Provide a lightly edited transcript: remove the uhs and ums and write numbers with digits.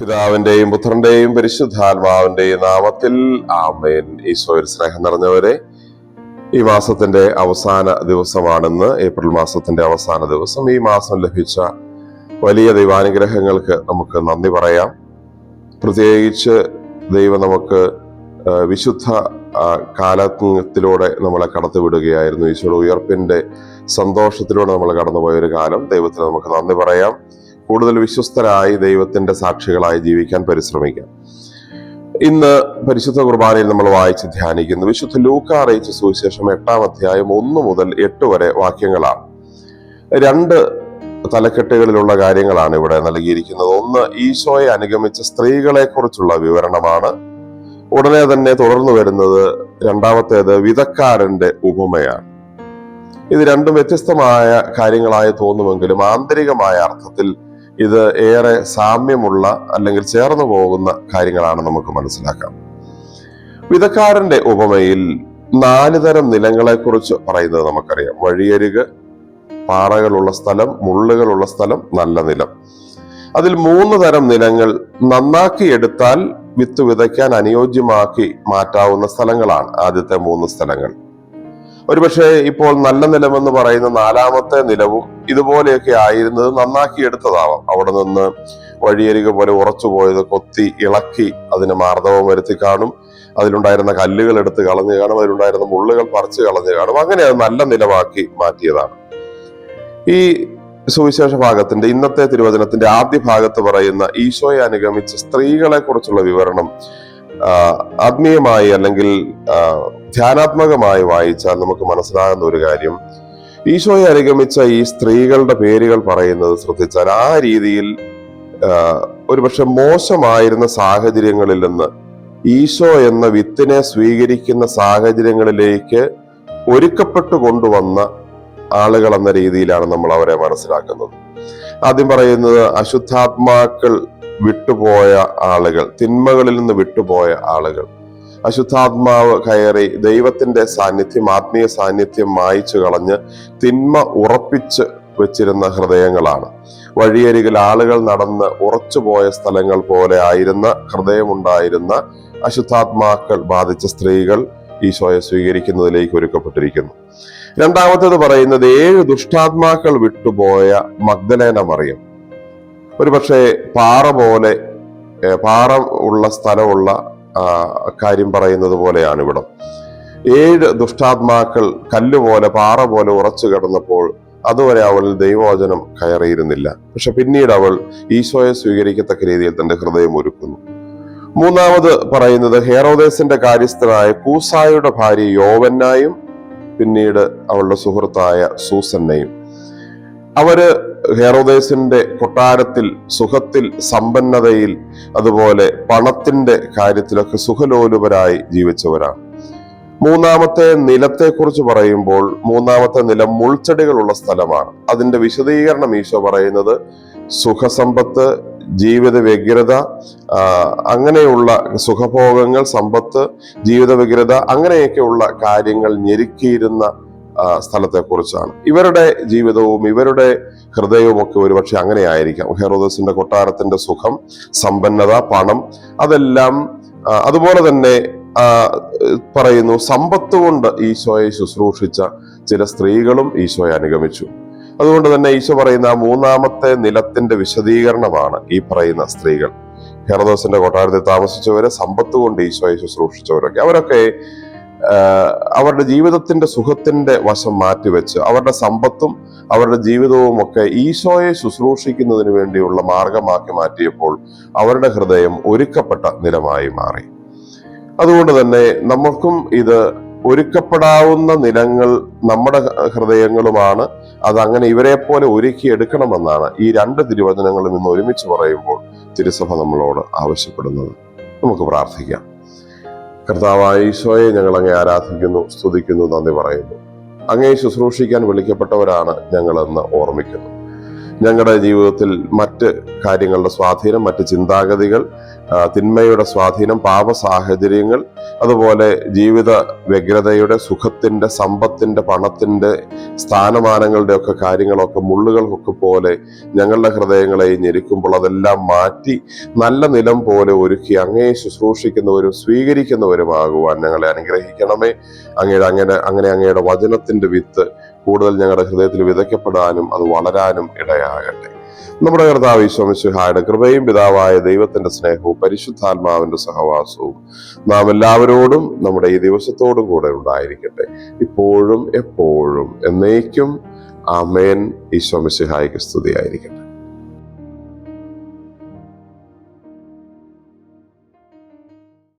പിതാവിന്റെയും പുത്രന്റെയും പരിശുദ്ധാത്മാവിന്റെയും നാമത്തിൽ ആമേൻ. ഈശോയിൽ സ്നേഹം നിറഞ്ഞവരെ, ഈ മാസത്തിന്റെ അവസാന ദിവസമാണെന്ന്. ഏപ്രിൽ മാസത്തിന്റെ അവസാന ദിവസം. ഈ മാസം ലഭിച്ച വലിയ ദൈവാനുഗ്രഹങ്ങൾക്ക് നമുക്ക് നന്ദി പറയാം. പ്രത്യേകിച്ച് ദൈവം നമുക്ക് വിശുദ്ധ കാലത്തിലൂടെ നമ്മളെ കടത്തിവിടുകയായിരുന്നു. ഈശോയുടെ ഉയർപ്പിന്റെ സന്തോഷത്തിലൂടെ നമ്മൾ കടന്നുപോയ ഒരു കാലം. ദൈവത്തിന് നമുക്ക് നന്ദി പറയാം. കൂടുതൽ വിശ്വസ്തരായി ദൈവത്തിന്റെ സാക്ഷികളായി ജീവിക്കാൻ പരിശ്രമിക്കാം. ഇന്ന് പരിശുദ്ധ കുർബാനയിൽ നമ്മൾ വായിച്ച് ധ്യാനിക്കുന്നു വിശുദ്ധ ലൂക്കാ അറിയിച്ച സുവിശേഷം 8-ാം അധ്യായം 1 മുതൽ 8 വരെ വാക്യങ്ങളാണ്. 2 തലക്കെട്ടുകളിലുള്ള കാര്യങ്ങളാണ് ഇവിടെ നൽകിയിരിക്കുന്നത്. ഒന്ന്, ഈശോയെ അനുഗമിച്ച സ്ത്രീകളെ കുറിച്ചുള്ള വിവരണമാണ്. ഉടനെ തന്നെ തുടർന്നു വരുന്നത് രണ്ടാമത്തേത് വിധക്കാരന്റെ ഉപമയാണ്. ഇത് രണ്ടും വ്യത്യസ്തമായ കാര്യങ്ങളായി തോന്നുമെങ്കിലും ആന്തരികമായ അർത്ഥത്തിൽ ഇത് ഏറെ സാമ്യമുള്ള അല്ലെങ്കിൽ ചേർന്നു പോകുന്ന കാര്യങ്ങളാണ് നമുക്ക് മനസ്സിലാക്കാം. വിധക്കാരന്റെ ഉപമയിൽ 4 തരം നിലങ്ങളെ കുറിച്ച് പറയുന്നത് നമുക്കറിയാം. വഴിയരിക്, പാറകളുള്ള സ്ഥലം, മുള്ളുകളുള്ള സ്ഥലം, നല്ല നിലം. അതിൽ 3 തരം നിലങ്ങൾ നന്നാക്കി എടുത്താൽ വിത്ത് വിതയ്ക്കാൻ അനുയോജ്യമാക്കി മാറ്റാവുന്ന സ്ഥലങ്ങളാണ് ആദ്യത്തെ 3 സ്ഥലങ്ങൾ. ഒരുപക്ഷെ ഇപ്പോൾ നല്ല നിലമെന്ന് പറയുന്ന 4-ാമത്തെ നിലവും ഇതുപോലെയൊക്കെ ആയിരുന്നത് നന്നാക്കി എടുത്തതാവാം. അവിടെ നിന്ന് വഴിയരികെ പോലെ ഉറച്ചുപോയത് കൊത്തി ഇളക്കി അതിന് മാർദ്ദവം വരുത്തി കാണും. അതിലുണ്ടായിരുന്ന കല്ലുകൾ എടുത്ത് കളഞ്ഞു കാണും. അതിലുണ്ടായിരുന്ന മുള്ളുകൾ പറിച്ചു കളഞ്ഞു കാണും. അങ്ങനെ അത് നല്ല നിലമാക്കി മാറ്റിയതാണ്. ഈ സുവിശേഷ ഭാഗത്തിന്റെ ഇന്നത്തെ തിരുവചനത്തിന്റെ ആദ്യ ഭാഗത്ത് പറയുന്ന ഈശോയെ അനുഗമിച്ച സ്ത്രീകളെ കുറിച്ചുള്ള വിവരണം ആത്മീയമായി അല്ലെങ്കിൽ ധ്യാനാത്മകമായി വായിച്ചാൽ നമുക്ക് മനസ്സിലാകുന്ന ഒരു കാര്യം, ഈശോയെ അനുഗമിച്ച ഈ സ്ത്രീകളുടെ പേരുകൾ പറയുന്നത് ശ്രദ്ധിച്ചാൽ ആ രീതിയിൽ ഒരുപക്ഷെ മോശമായിരുന്ന സാഹചര്യങ്ങളിൽ നിന്ന് ഈശോ എന്ന വിത്തിനെ സ്വീകരിക്കുന്ന സാഹചര്യങ്ങളിലേക്ക് ഒരുക്കപ്പെട്ടു കൊണ്ടുവന്ന ആളുകൾ എന്ന രീതിയിലാണ് നമ്മൾ അവരെ മനസ്സിലാക്കുന്നത്. ആദ്യം പറയുന്നത് അശുദ്ധാത്മാക്കൾ വിട്ടുപോയ ആളുകൾ, തിന്മകളിൽ നിന്ന് വിട്ടുപോയ ആളുകൾ. അശുദ്ധാത്മാവ് കയറി ദൈവത്തിന്റെ സാന്നിധ്യം, ആത്മീയ സാന്നിധ്യം മായ്ച്ചു കളഞ്ഞ് തിന്മ ഉറപ്പിച്ച് വെച്ചിരുന്ന ഹൃദയങ്ങളാണ്. വഴിയരികിൽ ആളുകൾ നടന്ന് ഉറച്ചുപോയ സ്ഥലങ്ങൾ പോലെ ആയിരുന്ന ഹൃദയമുണ്ടായിരുന്ന അശുദ്ധാത്മാക്കൾ ബാധിച്ച സ്ത്രീകൾ ഈശോയെ സ്വീകരിക്കുന്നതിലേക്ക് ഒരുക്കപ്പെട്ടിരിക്കുന്നു. രണ്ടാമത്തേത് പറയുന്നത് 7 ദുഷ്ടാത്മാക്കൾ വിട്ടുപോയ മഗ്ദലേന മറിയം. ഒരുപക്ഷെ പാറ ഉള്ള സ്ഥലമുള്ള കാര്യം പറയുന്നത് പോലെയാണ് ഇവിടം. 7 ദുഷ്ടാത്മാക്കൾ കല്ലുപോലെ പാറ പോലെ ഉറച്ചു കിടന്നപ്പോൾ അതുവരെ അവളിൽ ദൈവവചനം കയറിയിരുന്നില്ല. പക്ഷെ പിന്നീട് അവൾ ഈശോയെ സ്വീകരിക്കത്തക്ക രീതിയിൽ തന്റെ ഹൃദയം ഒരുക്കുന്നു. മൂന്നാമത് പറയുന്നത് ഹെറോദേസിന്റെ കാര്യസ്ഥനായ കൂസായുടെ ഭാര്യ യോവന്നായും പിന്നീട് അവളുടെ സുഹൃത്തായ സൂസന്നയും. അവര് ഹെറോദേസിന്റെ കൊട്ടാരത്തിൽ സുഖത്തിൽ, സമ്പന്നതയിൽ, അതുപോലെ പണത്തിന്റെ കാര്യത്തിലൊക്കെ സുഖലോലുപരായി ജീവിച്ചവരാണ്. മൂന്നാമത്തെ നിലത്തെ കുറിച്ച് പറയുമ്പോൾ മൂന്നാമത്തെ നിലം മുൾച്ചെടികളുള്ള സ്ഥലമാണ്. അതിന്റെ വിശദീകരണം ഈശോ പറയുന്നത് സുഖസമ്പത്ത്, ജീവിത വ്യഗ്രത, അങ്ങനെയുള്ള സുഖഭോഗങ്ങൾ, സമ്പത്ത്, ജീവിത വ്യഗ്രത, അങ്ങനെയൊക്കെയുള്ള കാര്യങ്ങൾ ഞെരുക്കിയിരുന്ന സ്ഥലത്തെ കുറിച്ചാണ്. ഇവരുടെ ജീവിതവും ഇവരുടെ ഹൃദയവും ഒക്കെ ഒരുപക്ഷെ അങ്ങനെ ആയിരിക്കാം. ഹെറോദസിന്റെ കൊട്ടാരത്തിന്റെ സുഖം, സമ്പന്നത, പണം, അതെല്ലാം. അതുപോലെ തന്നെ പറയുന്നു സമ്പത്ത് കൊണ്ട് ഈശോയെ ശുശ്രൂഷിച്ച ചില സ്ത്രീകളും ഈശോയെ അനുഗമിച്ചു. അതുകൊണ്ട് തന്നെ ഈശോ പറയുന്ന 3-ാമത്തെ നിലത്തിന്റെ വിശദീകരണമാണ് ഈ പറയുന്ന സ്ത്രീകൾ. ഹെറോദസിന്റെ കൊട്ടാരത്തിൽ താമസിച്ചവര്, സമ്പത്ത് കൊണ്ട് ഈശോയെ ശുശ്രൂഷിച്ചവരൊക്കെ. അവരൊക്കെ അവരുടെ ജീവിതത്തിന്റെ സുഖത്തിന്റെ വശം മാറ്റിവെച്ച് അവരുടെ സമ്പത്തും അവരുടെ ജീവിതവും ഒക്കെ ഈശോയെ ശുശ്രൂഷിക്കുന്നതിന് വേണ്ടിയുള്ള മാർഗമാക്കി മാറ്റിയപ്പോൾ അവരുടെ ഹൃദയം ഒരുക്കപ്പെട്ട നിലമായി മാറി. അതുകൊണ്ട് തന്നെ നമുക്കും ഇത് ഒരുക്കപ്പെടാവുന്ന നിലങ്ങൾ നമ്മുടെ ഹൃദയങ്ങളുമാണ്. അതങ്ങനെ ഇവരെ പോലെ ഒരുക്കിയെടുക്കണമെന്നാണ് ഈ 2 തിരുവചനങ്ങളും ഇന്ന് ഒരുമിച്ച് പറയുമ്പോൾ തിരുസഭ നമ്മളോട് ആവശ്യപ്പെടുന്നത്. നമുക്ക് പ്രാർത്ഥിക്കാം. കർത്താവായ ഈശോയെ, ഞങ്ങൾ അങ്ങേ ആരാധിക്കുന്നു, സ്തുതിക്കുന്നു, നന്ദി പറയുന്നു. അങ്ങേ ശുശ്രൂഷിക്കാൻ വിളിക്കപ്പെട്ടവരാണ് ഞങ്ങളെന്ന് ഓർമ്മിക്കുന്നു. ഞങ്ങളുടെ ജീവിതത്തിൽ മറ്റ് കാര്യങ്ങളുടെ സ്വാധീനം, മറ്റ് ചിന്താഗതികൾ, തിന്മയുടെ സ്വാധീനം, പാപ സാഹചര്യങ്ങൾ, അതുപോലെ ജീവിത വ്യഗ്രതയുടെ, സുഖത്തിന്റെ, സമ്പത്തിന്റെ, പണത്തിന്റെ, സ്ഥാനമാനങ്ങളുടെ ഒക്കെ കാര്യങ്ങളൊക്കെ മുള്ളുകൾക്കൊക്കെ പോലെ ഞങ്ങളുടെ ഹൃദയങ്ങളെ ഞെരുക്കുമ്പോൾ അതെല്ലാം മാറ്റി നല്ല നിലം പോലെ ഒരുക്കി അങ്ങയെ ശുശ്രൂഷിക്കുന്നവരും സ്വീകരിക്കുന്നവരുമാകുവാൻ ഞങ്ങളെ അനുഗ്രഹിക്കണമേ. അങ്ങയുടെ വചനത്തിന്റെ വിത്ത് കൂടുതൽ ഞങ്ങളുടെ ഹൃദയത്തിൽ വിതയ്ക്കപ്പെടാനും അത് വളരാനും ഇടയാകട്ടെ. നമ്മുടെ കർത്താവ് ഈശോ മിശിഹായുടെ കൃപയും പിതാവായ ദൈവത്തിന്റെ സ്നേഹവും പരിശുദ്ധാത്മാവിന്റെ സഹവാസവും നാം എല്ലാവരോടും നമ്മുടെ ഈ ദിവസത്തോടും കൂടെ ഉണ്ടായിരിക്കട്ടെ, ഇപ്പോഴും എപ്പോഴും എന്നേക്കും. ആമേൻ. ഈശോ മിശിഹായ്ക്ക് സ്തുതിയായിരിക്കട്ടെ.